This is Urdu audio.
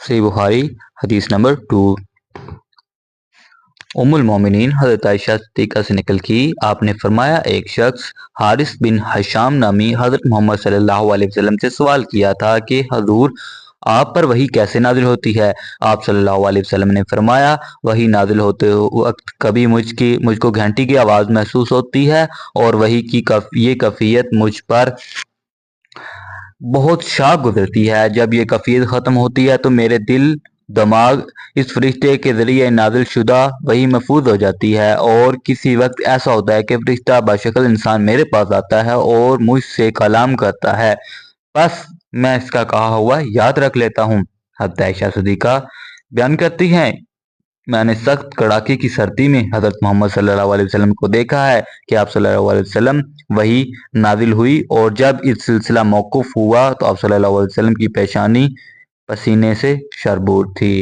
صحیح بخاری حدیث نمبر 2۔ ام المومنین حضرت عائشہ صدیقہ سے نقل کی، آپ نے فرمایا ایک شخص حارث بن حشام نامی حضرت محمد صلی اللہ علیہ وسلم سے سوال کیا تھا کہ حضور آپ پر وحی کیسے نازل ہوتی ہے؟ آپ صلی اللہ علیہ وسلم نے فرمایا وحی نازل ہوتے وقت کبھی مجھ کو گھنٹی کی آواز محسوس ہوتی ہے اور وحی کی یہ کیفیت مجھ پر بہت شاق گزرتی ہے۔ جب یہ کیفیت ختم ہوتی ہے تو میرے دل دماغ اس فرشتے کے ذریعے نازل شدہ وحی محفوظ ہو جاتی ہے، اور کسی وقت ایسا ہوتا ہے کہ فرشتہ بشکل انسان میرے پاس آتا ہے اور مجھ سے کلام کرتا ہے، بس میں اس کا کہا ہوا یاد رکھ لیتا ہوں۔ حضرت عائشہ صدیقہ بیان کرتی ہیں میں نے سخت کڑاکے کی سردی میں حضرت محمد صلی اللہ علیہ وسلم کو دیکھا ہے کہ آپ صلی اللہ علیہ وسلم وحی نازل ہوئی، اور جب اس سلسلہ موقوف ہوا تو آپ صلی اللہ علیہ وسلم کی پیشانی پسینے سے شربور تھی۔